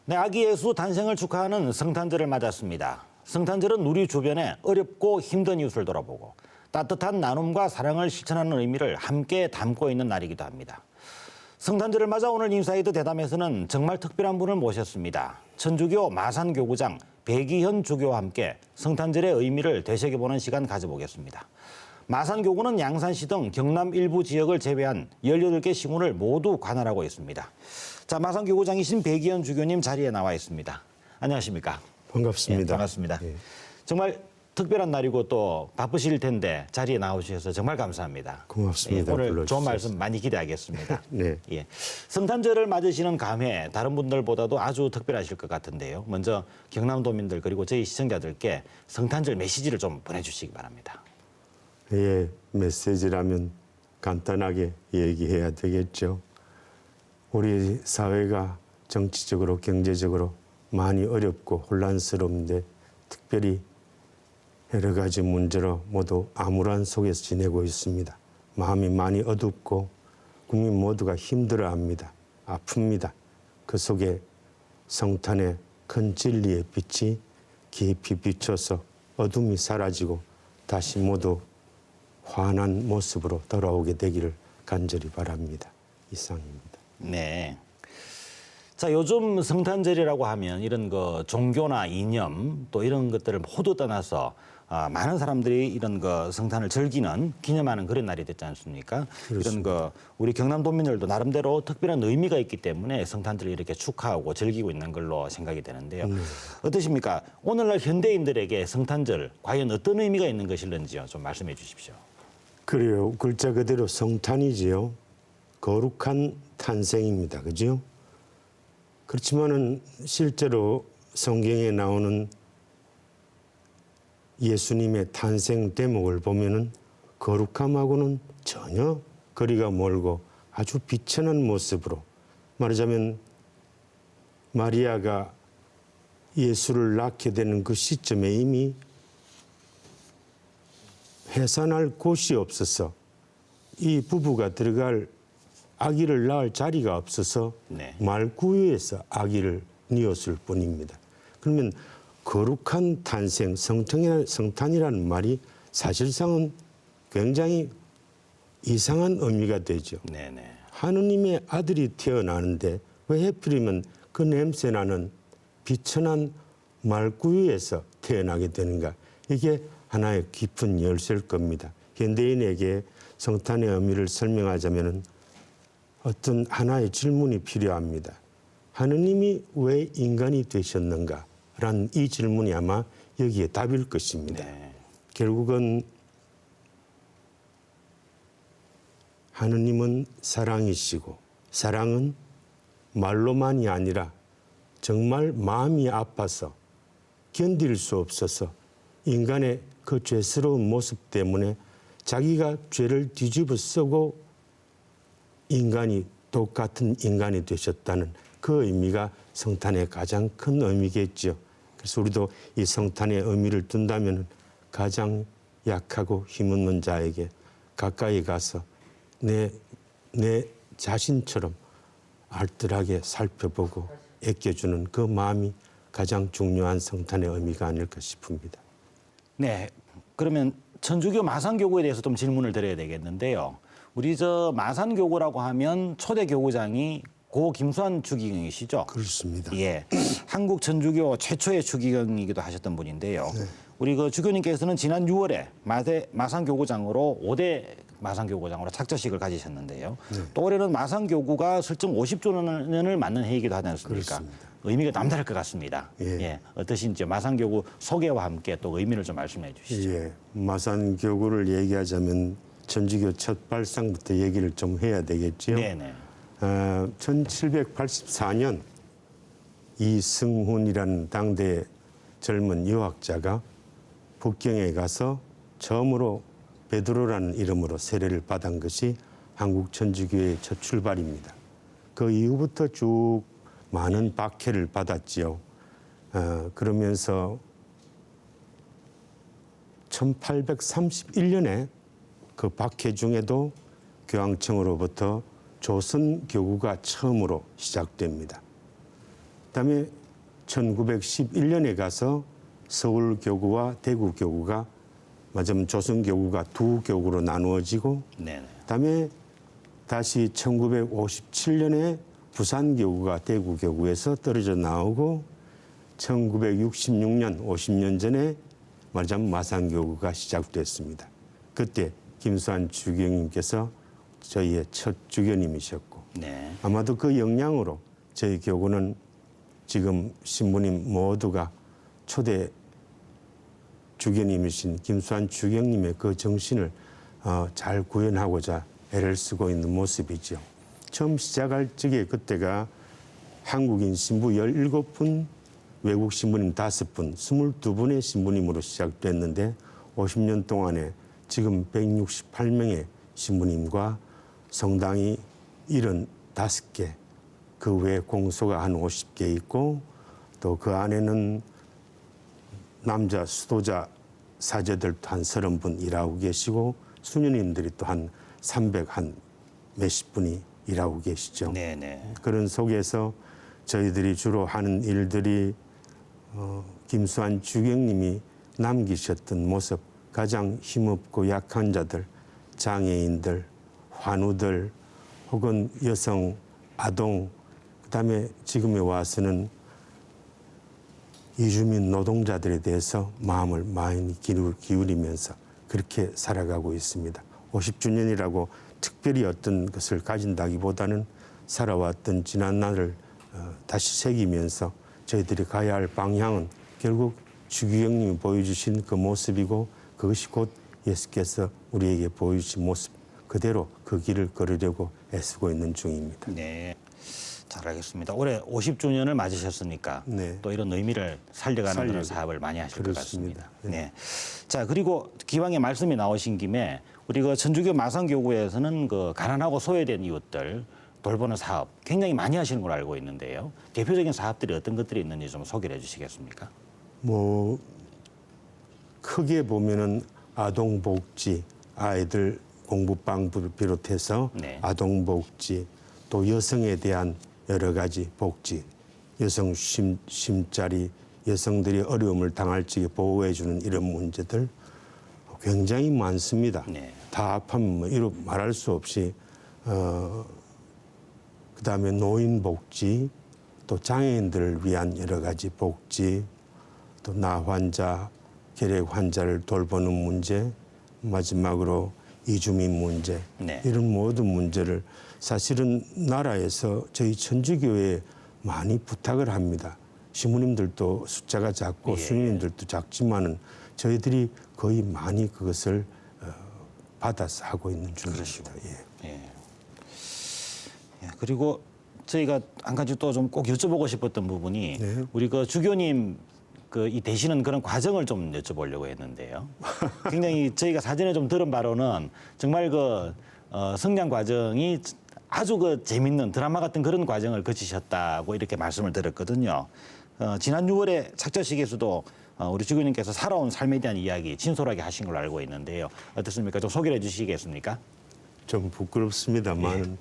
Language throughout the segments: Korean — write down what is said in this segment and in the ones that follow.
네, 아기 예수 탄생을 축하하는 성탄절을 맞았습니다. 성탄절은 우리 주변에 어렵고 힘든 이웃을 돌아보고 따뜻한 나눔과 사랑을 실천하는 의미를 함께 담고 있는 날이기도 합니다. 성탄절을 맞아 오늘 인사이드 대담에서는 정말 특별한 분을 모셨습니다. 천주교 마산교구장 백이현 주교와 함께 성탄절의 의미를 되새겨보는 시간 가져보겠습니다. 마산교구는 양산시 등 경남 일부 지역을 제외한 18개 시군을 모두 관할하고 있습니다. 자, 마산교구장이신 백이현 주교님 자리에 나와 있습니다. 안녕하십니까? 반갑습니다. 예, 반갑습니다. 예. 정말 특별한 날이고 또 바쁘실 텐데 자리에 나오셔서 정말 감사합니다. 고맙습니다. 예, 오늘 불러주셔서. 좋은 말씀 많이 기대하겠습니다. 네. 예. 성탄절을 맞으시는 감회 다른 분들보다도 아주 특별하실 것 같은데요. 먼저 경남도민들 그리고 저희 시청자들께 성탄절 메시지를 좀 보내주시기 바랍니다. 예, 메시지라면 간단하게 얘기해야 되겠죠. 우리 사회가 정치적으로 경제적으로 많이 어렵고 혼란스러운데 특별히 여러 가지 문제로 모두 암울한 속에서 지내고 있습니다. 마음이 많이 어둡고 국민 모두가 힘들어합니다. 아픕니다. 그 속에 성탄의 큰 진리의 빛이 깊이 비춰서 어둠이 사라지고 다시 모두 환한 모습으로 돌아오게 되기를 간절히 바랍니다. 이상입니다. 네. 자, 요즘 성탄절이라고 하면 이런 종교나 이념 또 이런 것들을 모두 떠나서 많은 사람들이 이런 성탄을 즐기는 기념하는 그런 날이 됐지 않습니까? 그렇습니다. 이런 우리 경남도민들도 나름대로 특별한 의미가 있기 때문에 성탄절을 이렇게 축하하고 즐기고 있는 걸로 생각이 되는데요. 어떠십니까? 오늘날 현대인들에게 성탄절 과연 어떤 의미가 있는 것일는지요? 좀 말씀해 주십시오. 그래요. 글자 그대로 성탄이지요. 거룩한 탄생입니다. 그죠? 그렇지만은 실제로 성경에 나오는 예수님의 탄생 대목을 보면은 거룩함하고는 전혀 거리가 멀고 아주 비천한 모습으로 말하자면 마리아가 예수를 낳게 되는 그 시점에 이미 해산할 곳이 없어서 이 부부가 들어갈 아기를 낳을 자리가 없어서 네. 말구유에서 아기를 낳았을 뿐입니다. 그러면 거룩한 탄생, 성탄이라는 말이 사실상은 굉장히 이상한 의미가 되죠. 네네. 하느님의 아들이 태어나는데 왜 하필이면 그 냄새나는 비천한 말구유에서 태어나게 되는가. 이게 하나의 깊은 열쇠일 겁니다. 현대인에게 성탄의 의미를 설명하자면 어떤 하나의 질문이 필요합니다. 하느님이 왜 인간이 되셨는가? 라는 이 질문이 아마 여기에 답일 것입니다. 네. 결국은 하느님은 사랑이시고 사랑은 말로만이 아니라 정말 마음이 아파서 견딜 수 없어서 인간의 그 죄스러운 모습 때문에 자기가 죄를 뒤집어 쓰고 인간이 똑같은 인간이 되셨다는 그 의미가 성탄의 가장 큰 의미겠죠. 그래서 우리도 이 성탄의 의미를 둔다면 가장 약하고 힘없는 자에게 가까이 가서 내 자신처럼 알뜰하게 살펴보고 애껴주는 그 마음이 가장 중요한 성탄의 의미가 아닐까 싶습니다. 네, 그러면 천주교 마산교구에 대해서 좀 질문을 드려야 되겠는데요. 우리 마산교구라고 하면 초대 교구장이 고 김수환 주기경이시죠? 그렇습니다. 예, 한국 천주교 최초의 주기경이기도 하셨던 분인데요. 네. 우리 주교님께서는 지난 6월에 마산교구장으로 5대 마산교구장으로 착조식을 가지셨는데요. 네. 또 올해는 마산교구가 설정 50주년을 맞는 해이기도 하지 않습니까? 그렇습니다. 의미가 남다를 것 같습니다. 예. 어떠신지 마산교구 소개와 함께 또 의미를 좀 말씀해 주시죠. 예, 마산교구를 얘기하자면 천주교 첫 발상부터 얘기를 좀 해야 되겠죠. 네네. 1784년 이승훈이라는 당대 젊은 유학자가 북경에 가서 처음으로 베드로라는 이름으로 세례를 받은 것이 한국 천주교의 첫 출발입니다. 그 이후부터 쭉 많은 박해를 받았지요. 그러면서 1831년에 그 박해 중에도 교황청으로부터 조선교구가 처음으로 시작됩니다. 그다음에 1911년에 가서 서울교구와 대구교구가 맞으면 조선교구가 두 교구로 나누어지고 네네. 그다음에 다시 1957년에 부산교구가 대구교구에서 떨어져 나오고 1966년 50년 전에 말하자면 마산교구가 시작됐습니다. 그때 김수환 주교님께서 저희의 첫 주교님이셨고 네. 아마도 그 영향으로 저희 교구는 지금 신부님 모두가 초대 주교님이신 김수환 주교님의 그 정신을 잘 구현하고자 애를 쓰고 있는 모습이죠. 처음 시작할 적에 그때가 한국인 신부 17분, 외국 신부님 5분, 22분의 신부님으로 시작됐는데 50년 동안에 지금 168명의 신부님과 성당이 75개, 그 외에 공소가 한 50개 있고 또 그 안에는 남자 수도자 사제들도 한 30분 일하고 계시고 수녀님들이 또 한 300 한 몇십 분이 일하고 계시죠. 네네. 그런 속에서 저희들이 주로 하는 일들이 김수환 주경님이 남기셨던 모습, 가장 힘없고 약한 자들, 장애인들, 환우들, 혹은 여성, 아동, 그다음에 지금에 와서는 이주민 노동자들에 대해서 마음을 많이 기울이면서 그렇게 살아가고 있습니다. 50주년이라고 특별히 어떤 것을 가진다기보다는 살아왔던 지난 날을 다시 새기면서 저희들이 가야 할 방향은 결국 주기경님이 보여주신 그 모습이고 그것이 곧 예수께서 우리에게 보여주신 모습 그대로 그 길을 걸으려고 애쓰고 있는 중입니다. 네. 잘 알겠습니다. 올해 50주년을 맞으셨으니까 네. 또 이런 의미를 살려가는 그런 살리고. 사업을 많이 하실 그렇습니다. 것 같습니다. 네. 자, 그리고 기왕에 말씀이 나오신 김에 우리 그 천주교 마산교구에서는 그 가난하고 소외된 이웃들 돌보는 사업 굉장히 많이 하시는 걸로 알고 있는데요. 대표적인 사업들이 어떤 것들이 있는지 좀 소개를 해주시겠습니까? 뭐 크게 보면은 아동복지, 아이들 공부방부를 비롯해서 네. 아동복지, 또 여성에 대한 여러 가지 복지, 여성 쉼자리, 여성들이 어려움을 당할 적에 보호해주는 이런 문제들 굉장히 많습니다. 네. 다 합하면 뭐 이루 말할 수 없이 그다음에 노인복지, 또 장애인들을 위한 여러 가지 복지, 또 나 환자, 결핵 환자를 돌보는 문제, 마지막으로 이주민 문제, 네. 이런 모든 문제를 사실은 나라에서 저희 천주교에 많이 부탁을 합니다. 시무님들도 숫자가 작고 예. 수녀님들도 작지만은 저희들이 거의 많이 그것을 받아서 하고 있는 중입니다. 예. 예. 예, 그리고 저희가 한 가지 또 좀 꼭 여쭤보고 싶었던 부분이 네. 우리 그 주교님 그 이 되시는 그런 과정을 좀 여쭤보려고 했는데요. 굉장히 저희가 사전에 좀 들은 바로는 정말 그 성장 과정이 아주 그 재밌는 드라마 같은 그런 과정을 거치셨다고 이렇게 말씀을 드렸거든요. 지난 6월에 착자식에서도 우리 주교님께서 살아온 삶에 대한 이야기 진솔하게 하신 걸로 알고 있는데요. 어떻습니까? 좀 소개를 해주시겠습니까? 좀 부끄럽습니다만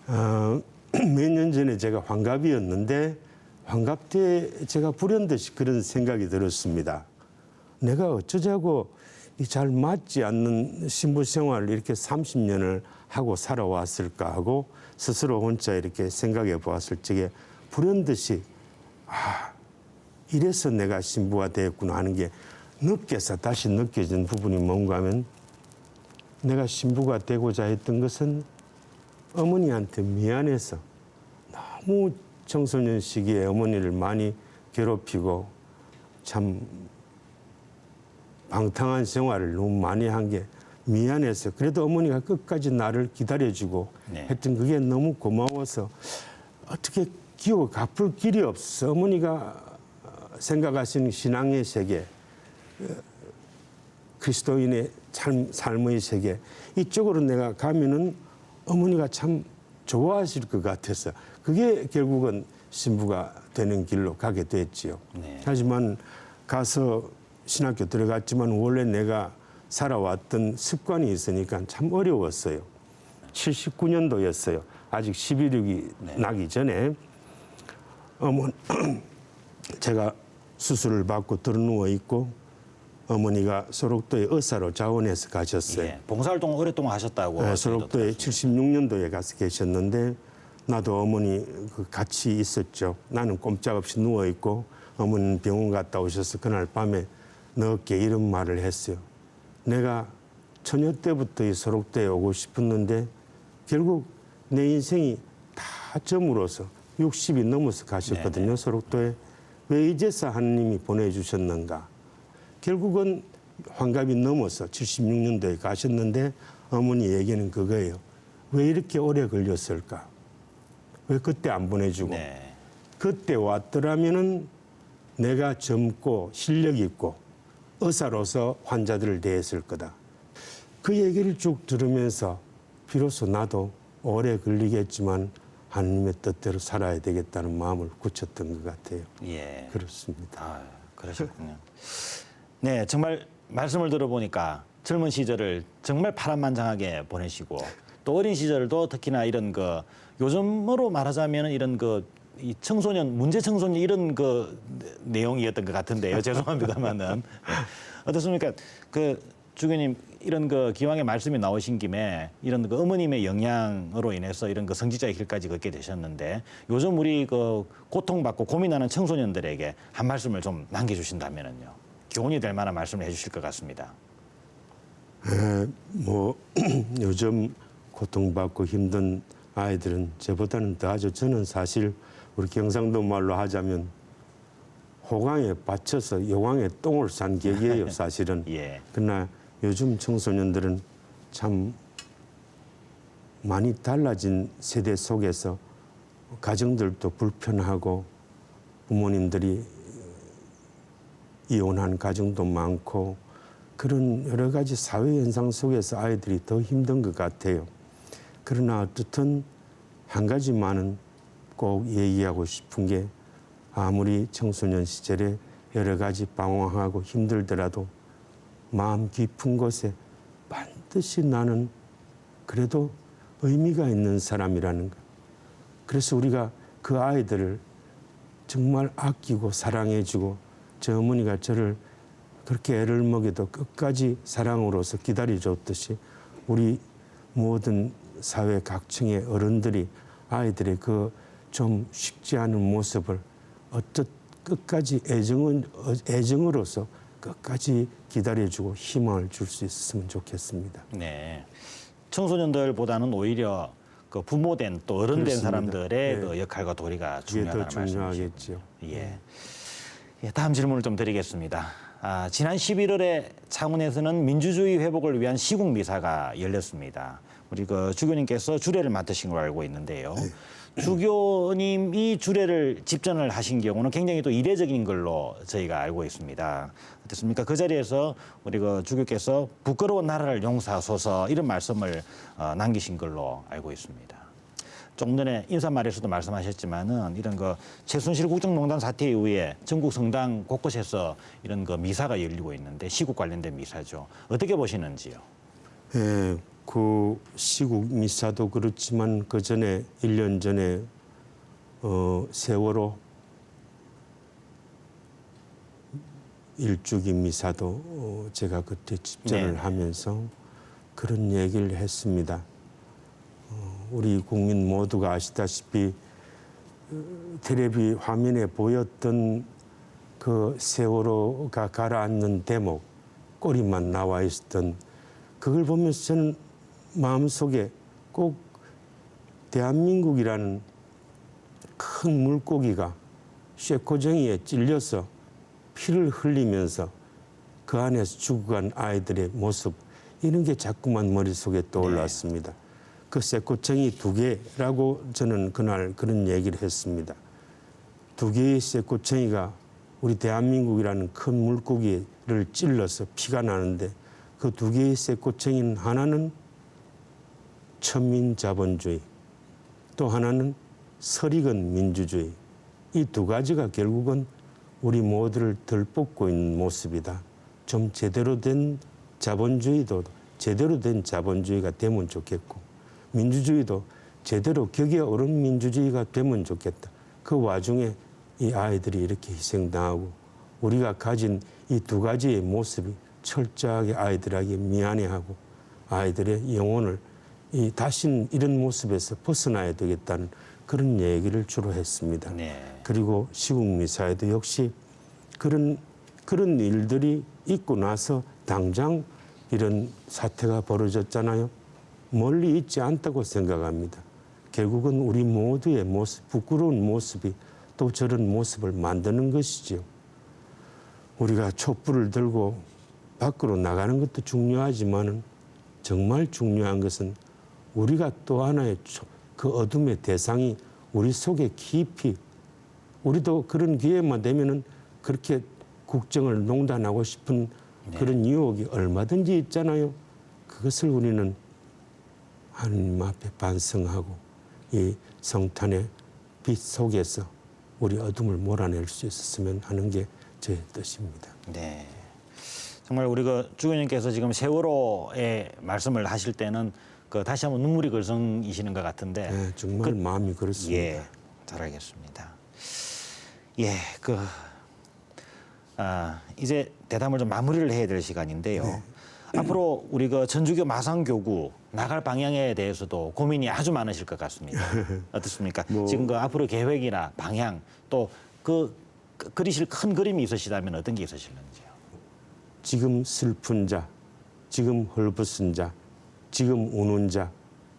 몇 년 전에 제가 환갑이었는데 환갑 때 제가 불현듯이 그런 생각이 들었습니다. 내가 어쩌자고 이 잘 맞지 않는 신부 생활을 이렇게 30년을 하고 살아왔을까 하고 스스로 혼자 이렇게 생각해 보았을 적에 불현듯이 이래서 내가 신부가 되었구나 하는 게 느껴서 다시 느껴진 부분이 뭔가 하면 내가 신부가 되고자 했던 것은 어머니한테 미안해서 너무 청소년 시기에 어머니를 많이 괴롭히고 참 방탕한 생활을 너무 많이 한 게 미안해서 그래도 어머니가 끝까지 나를 기다려주고 네. 했던 그게 너무 고마워서 어떻게 기워 갚을 길이 없어. 어머니가 생각하시는 신앙의 세계, 그리스도인의 삶의 세계 이쪽으로 내가 가면은 어머니가 참 좋아하실 것 같아서 그게 결국은 신부가 되는 길로 가게 됐지요. 네. 하지만 가서 신학교 들어갔지만 원래 내가 살아왔던 습관이 있으니까 참 어려웠어요. 79년도였어요. 아직 11.6이 나기 전에 제가 수술을 받고 들어누워 있고 어머니가 소록도에 의사로 자원해서 가셨어요. 예, 봉사활동 오랫동안 하셨다고. 네, 소록도에 76년도에 가서 계셨는데 나도 어머니 같이 있었죠. 나는 꼼짝없이 누워 있고 어머니는 병원 갔다 오셔서 그날 밤에 늦게 이런 말을 했어요. 내가 처녀 때부터 이 소록도에 오고 싶었는데 결국 내 인생이 다 점으로서 60이 넘어서 가셨거든요. 네네. 소록도에. 왜 이제서 하느님이 보내주셨는가. 결국은 환갑이 넘어서 76년도에 가셨는데 어머니 얘기는 그거예요. 왜 이렇게 오래 걸렸을까? 왜 그때 안 보내주고? 네. 그때 왔더라면은 내가 젊고 실력 있고 의사로서 환자들을 대했을 거다. 그 얘기를 쭉 들으면서 비로소 나도 오래 걸리겠지만 하나님의 뜻대로 살아야 되겠다는 마음을 굳혔던 것 같아요. 예. 그렇습니다. 아, 그러셨군요. 네, 정말 말씀을 들어보니까 젊은 시절을 정말 파란만장하게 보내시고 또 어린 시절도 특히나 이런 그 요즘으로 말하자면 이런 그 이 청소년 문제 청소년 이런 그 내용이었던 것 같은데요. 죄송합니다만은 네. 어떻습니까? 그 주교님 이런 그 기왕에 말씀이 나오신 김에 이런 그 어머님의 영향으로 인해서 이런 그 성직자의 길까지 걷게 되셨는데 요즘 우리 그 고통받고 고민하는 청소년들에게 한 말씀을 좀 남겨주신다면은요. 교훈이 될 만한 말씀을 해주실 것 같습니다. 뭐 요즘 고통받고 힘든 아이들은 저보다는 더하죠. 저는 사실 우리 경상도 말로 하자면 호강에 받쳐서 요강에 똥을 싼 격이에요. 사실은. 예. 그러나 요즘 청소년들은 참 많이 달라진 세대 속에서 가정들도 불편하고 부모님들이 이혼한 가정도 많고 그런 여러 가지 사회 현상 속에서 아이들이 더 힘든 것 같아요. 그러나 어쨌든 한 가지만은 꼭 얘기하고 싶은 게 아무리 청소년 시절에 여러 가지 방황하고 힘들더라도 마음 깊은 곳에 반드시 나는 그래도 의미가 있는 사람이라는 것. 그래서 우리가 그 아이들을 정말 아끼고 사랑해주고 저 어머니가 저를 그렇게 애를 먹여도 끝까지 사랑으로서 기다려줬듯이 우리 모든 사회 각층의 어른들이 아이들의 그 좀 쉽지 않은 모습을 끝까지 애정으로서 끝까지 기다려주고 희망을 줄 수 있었으면 좋겠습니다. 네. 청소년들보다는 오히려 그 부모된 또 어른 된 그렇습니다. 사람들의 네. 그 역할과 도리가 그게 더 중요하다는 말씀이시죠. 중요하겠죠. 예. 예, 다음 질문을 좀 드리겠습니다. 지난 11월에 창원에서는 민주주의 회복을 위한 시국 미사가 열렸습니다. 우리 그 주교님께서 주례를 맡으신 걸로 알고 있는데요. 주교님이 주례를 집전을 하신 경우는 굉장히 또 이례적인 걸로 저희가 알고 있습니다. 어떻습니까? 그 자리에서 우리 그 주교께서 부끄러운 나라를 용서하소서 이런 말씀을 남기신 걸로 알고 있습니다. 조금 전에 인사말에서도 말씀하셨지만은 이런 그 최순실 국정농단 사태 이후에 전국 성당 곳곳에서 이런 그 미사가 열리고 있는데 시국 관련된 미사죠. 어떻게 보시는지요? 예, 그 시국 미사도 그렇지만 그 전에 1년 전에 세월호 일주기 미사도 제가 그때 집전을 네. 하면서 그런 얘기를 했습니다. 우리 국민 모두가 아시다시피 텔레비 화면에 보였던 그 세월호가 가라앉는 대목 꼬리만 나와 있었던 그걸 보면서 저는 마음속에 꼭 대한민국이라는 큰 물고기가 쇠고쟁이에 찔려서 피를 흘리면서 그 안에서 죽어간 아이들의 모습 이런 게 자꾸만 머릿속에 떠올랐습니다. 그 쇠꼬챙이 2개라고 저는 그날 그런 얘기를 했습니다. 2개의 쇠꼬챙이가 우리 대한민국이라는 큰 물고기를 찔러서 피가 나는데 그 2개의 쇠꼬챙이는 하나는 천민자본주의 또 하나는 설익은 민주주의 이 2가지가 결국은 우리 모두를 덜벗고 있는 모습이다. 좀 제대로 된 자본주의도 제대로 된 자본주의가 되면 좋겠고 민주주의도 제대로 격에 오른 민주주의가 되면 좋겠다. 그 와중에 이 아이들이 이렇게 희생당하고 우리가 가진 이 두 가지의 모습이 철저하게 아이들에게 미안해하고 아이들의 영혼을 다시는 이런 모습에서 벗어나야 되겠다는 그런 얘기를 주로 했습니다. 네. 그리고 시국 미사에도 역시 그런 일들이 있고 나서 당장 이런 사태가 벌어졌잖아요. 멀리 있지 않다고 생각합니다. 결국은 우리 모두의 모습, 부끄러운 모습이 또 저런 모습을 만드는 것이지요. 우리가 촛불을 들고 밖으로 나가는 것도 중요하지만은 정말 중요한 것은 우리가 또 하나의 그 어둠의 대상이 우리 속에 깊이 우리도 그런 기회만 되면은 그렇게 국정을 농단하고 싶은 그런 유혹이 얼마든지 있잖아요. 그것을 우리는 하나님 앞에 반성하고 이 성탄의 빛 속에서 우리 어둠을 몰아낼 수 있었으면 하는 게 제 뜻입니다. 네. 정말 우리 주 의원님께서 지금 세월호의 말씀을 하실 때는 다시 한번 눈물이 글썽이시는 것 같은데. 네, 정말 마음이 그렇습니다. 예, 잘 알겠습니다. 예, 이제 대담을 좀 마무리를 해야 될 시간인데요. 네. 앞으로 우리 전주교 마산교구 나갈 방향에 대해서도 고민이 아주 많으실 것 같습니다. 어떻습니까? 지금 앞으로 계획이나 방향 또 그리실 큰 그림이 있으시다면 어떤 게 있으실는지요? 지금 슬픈 자, 지금 헐벗은 자, 지금 우는 자,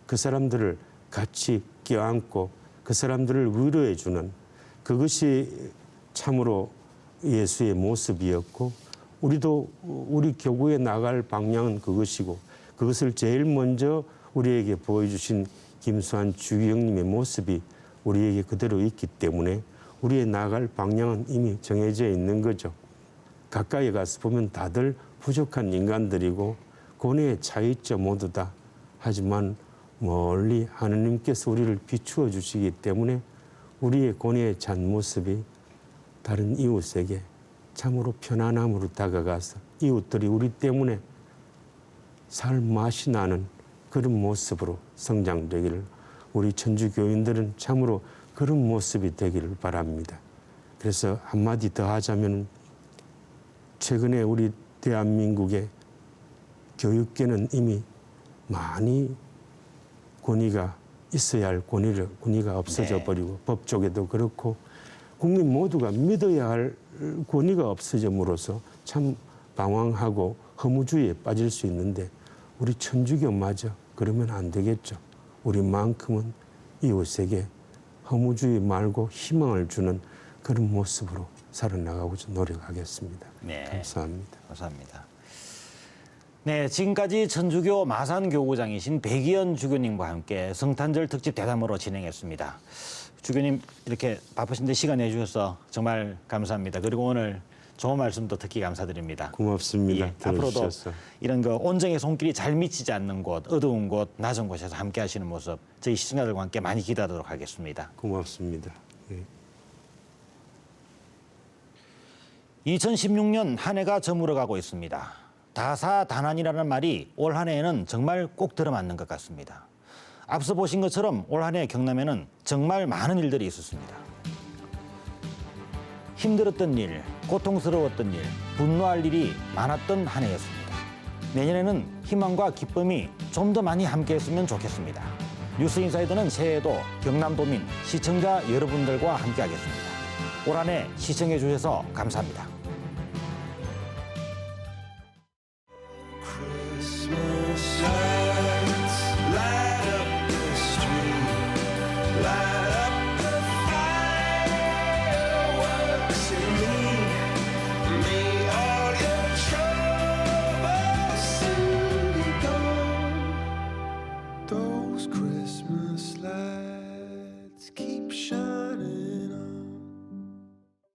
그 사람들을 같이 껴안고 그 사람들을 위로해 주는 그것이 참으로 예수의 모습이었고 우리도 우리 교구에 나갈 방향은 그것이고 그것을 제일 먼저 우리에게 보여주신 김수환 주기영님의 모습이 우리에게 그대로 있기 때문에 우리의 나갈 방향은 이미 정해져 있는 거죠. 가까이 가서 보면 다들 부족한 인간들이고 고뇌에 차있죠 모두 다. 하지만 멀리 하느님께서 우리를 비추어 주시기 때문에 우리의 고뇌에 찬 모습이 다른 이웃에게 참으로 편안함으로 다가가서 이웃들이 우리 때문에 살 맛이 나는 그런 모습으로 성장되기를 우리 천주교인들은 참으로 그런 모습이 되기를 바랍니다. 그래서 한마디 더 하자면 최근에 우리 대한민국의 교육계는 이미 많이 권위가 있어야 할 권위가 없어져 버리고 법조계도 그렇고 국민 모두가 믿어야 할 권위가 없어짐으로써 참 방황하고 허무주의에 빠질 수 있는데 우리 천주교마저 그러면 안 되겠죠. 우리만큼은 이웃에게 허무주의 말고 희망을 주는 그런 모습으로 살아나가고자 노력하겠습니다. 네. 감사합니다. 감사합니다. 네, 지금까지 천주교 마산교구장이신 백이현 주교님과 함께 성탄절 특집 대담으로 진행했습니다. 주교님 이렇게 바쁘신데 시간 내주셔서 정말 감사합니다. 그리고 오늘 좋은 말씀도 듣기 감사드립니다. 고맙습니다. 예, 앞으로도 들어주셔서. 이런 온정의 손길이 잘 미치지 않는 곳, 어두운 곳, 낮은 곳에서 함께 하시는 모습 저희 시청자들과 함께 많이 기대하도록 하겠습니다. 고맙습니다. 예. 2016년 한 해가 저물어가고 있습니다. 다사다난이라는 말이 올 한 해에는 정말 꼭 들어맞는 것 같습니다. 앞서 보신 것처럼 올 한 해 경남에는 정말 많은 일들이 있었습니다. 힘들었던 일, 고통스러웠던 일, 분노할 일이 많았던 한 해였습니다. 내년에는 희망과 기쁨이 좀 더 많이 함께했으면 좋겠습니다. 뉴스인사이드는 새해에도 경남도민, 시청자 여러분들과 함께하겠습니다. 올 한 해 시청해 주셔서 감사합니다.